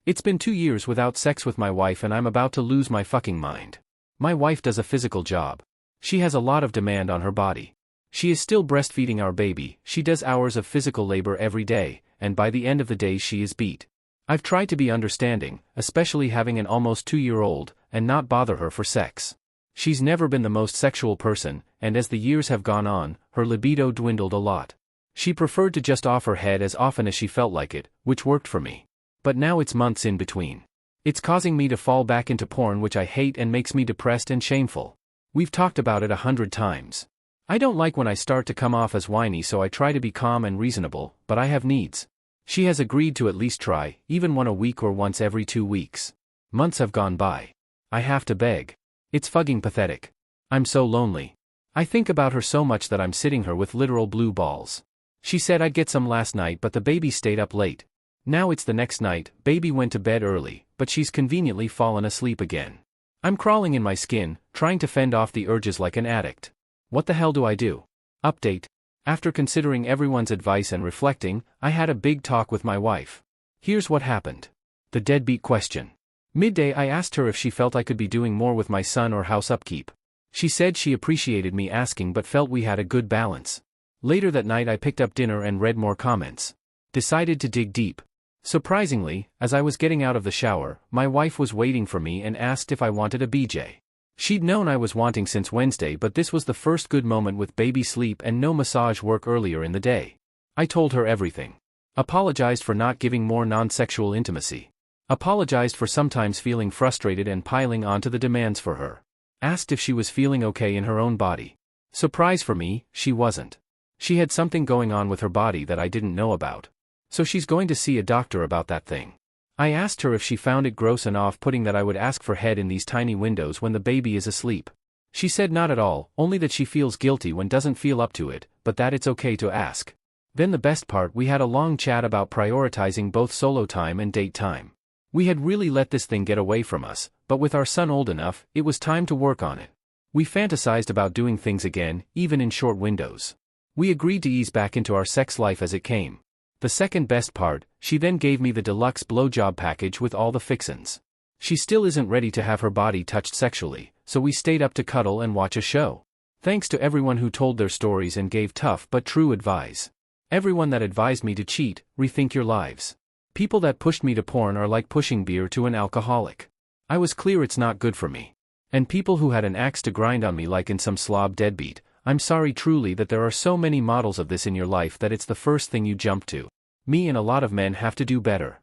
It's been 2 years without sex with my wife and I'm about to lose my fucking mind. My wife does a physical job. She has a lot of demand on her body. She is still breastfeeding our baby, she does hours of physical labor every day, and by the end of the day she is beat. I've tried to be understanding, especially having an almost 2-year-old, and not bother her for sex. She's never been the most sexual person, and as the years have gone on, her libido dwindled a lot. She preferred to just off her head as often as she felt like it, which worked for me. But now it's months in between. It's causing me to fall back into porn, which I hate and makes me depressed and shameful. We've talked about it 100 times. I don't like when I start to come off as whiny, so I try to be calm and reasonable, but I have needs. She has agreed to at least try, even one a week or once every 2 weeks. Months have gone by. I have to beg. It's fucking pathetic. I'm so lonely. I think about her so much that I'm sitting her with literal blue balls. She said I'd get some last night, but the baby stayed up late. Now it's the next night, baby went to bed early, but she's conveniently fallen asleep again. I'm crawling in my skin, trying to fend off the urges like an addict. What the hell do I do? Update. After considering everyone's advice and reflecting, I had a big talk with my wife. Here's what happened. The deadbeat question. Midday I asked her if she felt I could be doing more with my son or house upkeep. She said she appreciated me asking but felt we had a good balance. Later that night I picked up dinner and read more comments. Decided to dig deep. Surprisingly, as I was getting out of the shower, my wife was waiting for me and asked if I wanted a BJ. She'd known I was wanting since Wednesday, but this was the first good moment with baby sleep and no massage work earlier in the day. I told her everything. Apologized for not giving more non-sexual intimacy. Apologized for sometimes feeling frustrated and piling onto the demands for her. Asked if she was feeling okay in her own body. Surprise for me, she wasn't. She had something going on with her body that I didn't know about. So she's going to see a doctor about that thing. I asked her if she found it gross and off-putting that I would ask for head in these tiny windows when the baby is asleep. She said not at all, only that she feels guilty when doesn't feel up to it, but that it's okay to ask. Then the best part, we had a long chat about prioritizing both solo time and date time. We had really let this thing get away from us, but with our son old enough, it was time to work on it. We fantasized about doing things again, even in short windows. We agreed to ease back into our sex life as it came. The second best part, she then gave me the deluxe blowjob package with all the fixins. She still isn't ready to have her body touched sexually, so we stayed up to cuddle and watch a show. Thanks to everyone who told their stories and gave tough but true advice. Everyone that advised me to cheat, rethink your lives. People that pushed me to porn are like pushing beer to an alcoholic. I was clear it's not good for me. And people who had an axe to grind on me like in some slob deadbeat, I'm sorry truly that there are so many models of this in your life that it's the first thing you jump to. Me and a lot of men have to do better.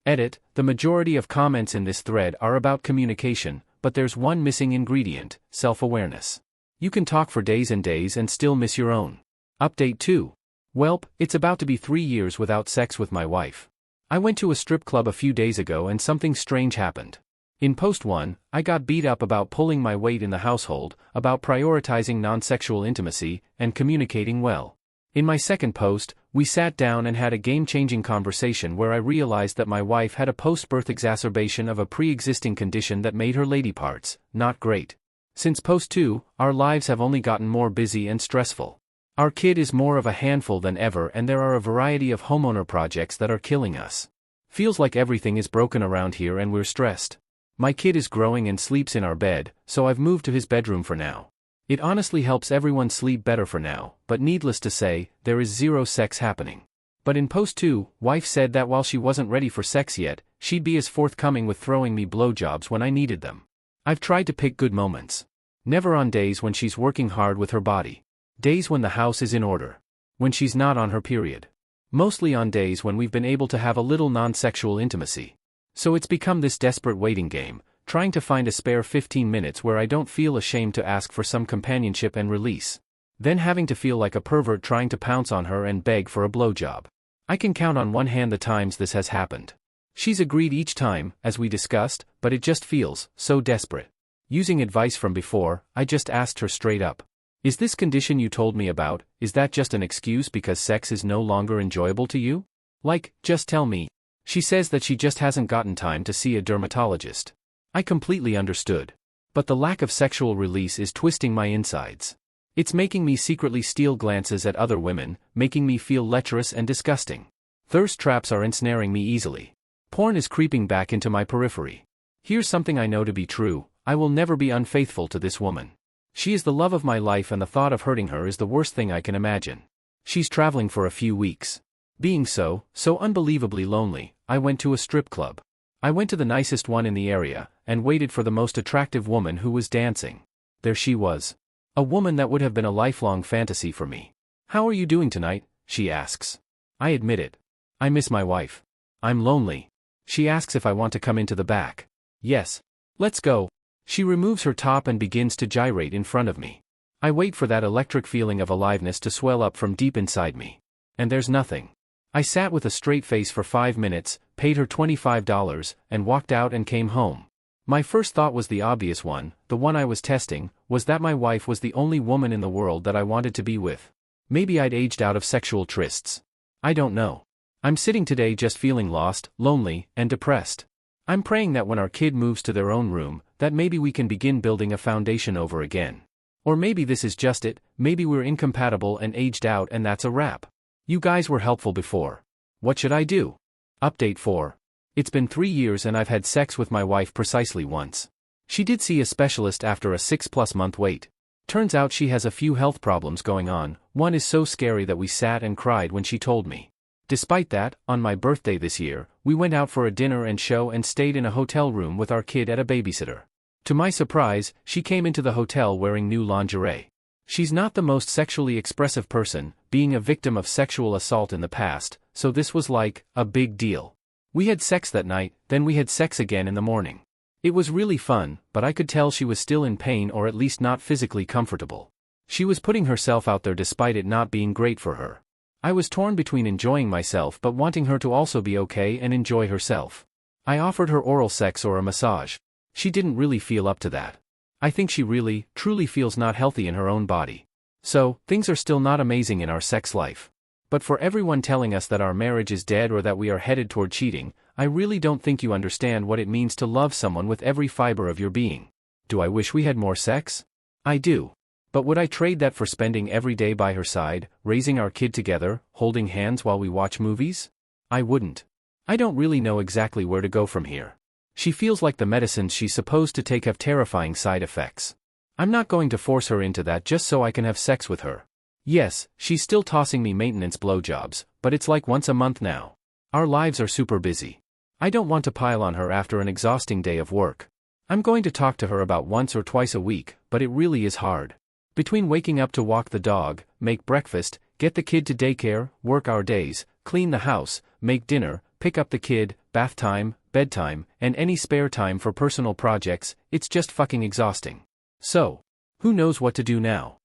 Edit, the majority of comments in this thread are about communication, but there's one missing ingredient, self-awareness. You can talk for days and days and still miss your own. Update 2. Welp, it's about to be 3 years without sex with my wife. I went to a strip club a few days ago and something strange happened. In post 1, I got beat up about pulling my weight in the household, about prioritizing non-sexual intimacy, and communicating well. In my second post, we sat down and had a game-changing conversation where I realized that my wife had a post-birth exacerbation of a pre-existing condition that made her lady parts not great. Since post 2, our lives have only gotten more busy and stressful. Our kid is more of a handful than ever and there are a variety of homeowner projects that are killing us. Feels like everything is broken around here and we're stressed. My kid is growing and sleeps in our bed, so I've moved to his bedroom for now. It honestly helps everyone sleep better for now, but needless to say, there is zero sex happening. But in post 2, wife said that while she wasn't ready for sex yet, she'd be as forthcoming with throwing me blowjobs when I needed them. I've tried to pick good moments. Never on days when she's working hard with her body. Days when the house is in order. When she's not on her period. Mostly on days when we've been able to have a little non-sexual intimacy. So it's become this desperate waiting game, trying to find a spare 15 minutes where I don't feel ashamed to ask for some companionship and release. Then having to feel like a pervert trying to pounce on her and beg for a blowjob. I can count on one hand the times this has happened. She's agreed each time, as we discussed, but it just feels so desperate. Using advice from before, I just asked her straight up. Is this condition you told me about, is that just an excuse because sex is no longer enjoyable to you? Like, just tell me. She says that she just hasn't gotten time to see a dermatologist. I completely understood. But the lack of sexual release is twisting my insides. It's making me secretly steal glances at other women, making me feel lecherous and disgusting. Thirst traps are ensnaring me easily. Porn is creeping back into my periphery. Here's something I know to be true: I will never be unfaithful to this woman. She is the love of my life, and the thought of hurting her is the worst thing I can imagine. She's traveling for a few weeks. Being so unbelievably lonely, I went to a strip club. I went to the nicest one in the area, and waited for the most attractive woman who was dancing. There she was. A woman that would have been a lifelong fantasy for me. "How are you doing tonight?" she asks. I admit it. I miss my wife. I'm lonely. She asks if I want to come into the back. Yes. Let's go. She removes her top and begins to gyrate in front of me. I wait for that electric feeling of aliveness to swell up from deep inside me. And there's nothing. I sat with a straight face for 5 minutes, paid her $25, and walked out and came home. My first thought was the obvious one, the one I was testing, was that my wife was the only woman in the world that I wanted to be with. Maybe I'd aged out of sexual trysts. I don't know. I'm sitting today just feeling lost, lonely, and depressed. I'm praying that when our kid moves to their own room, that maybe we can begin building a foundation over again. Or maybe this is just it, maybe we're incompatible and aged out and that's a wrap. You guys were helpful before. What should I do? Update 4. It's been 3 years and I've had sex with my wife precisely once. She did see a specialist after a 6+ month wait. Turns out she has a few health problems going on. One is so scary that we sat and cried when she told me. Despite that, on my birthday this year, we went out for a dinner and show and stayed in a hotel room with our kid at a babysitter. To my surprise, she came into the hotel wearing new lingerie. She's not the most sexually expressive person, being a victim of sexual assault in the past, so this was like a big deal. We had sex that night, then we had sex again in the morning. It was really fun, but I could tell she was still in pain, or at least not physically comfortable. She was putting herself out there despite it not being great for her. I was torn between enjoying myself but wanting her to also be okay and enjoy herself. I offered her oral sex or a massage. She didn't really feel up to that. I think she really, truly feels not healthy in her own body. So, things are still not amazing in our sex life. But for everyone telling us that our marriage is dead or that we are headed toward cheating, I really don't think you understand what it means to love someone with every fiber of your being. Do I wish we had more sex? I do. But would I trade that for spending every day by her side, raising our kid together, holding hands while we watch movies? I wouldn't. I don't really know exactly where to go from here. She feels like the medicines she's supposed to take have terrifying side effects. I'm not going to force her into that just so I can have sex with her. Yes, she's still tossing me maintenance blowjobs, but it's like once a month now. Our lives are super busy. I don't want to pile on her after an exhausting day of work. I'm going to talk to her about once or twice a week, but it really is hard. Between waking up to walk the dog, make breakfast, get the kid to daycare, work our days, clean the house, make dinner, pick up the kid, bath time, bedtime, and any spare time for personal projects, it's just fucking exhausting. So, who knows what to do now?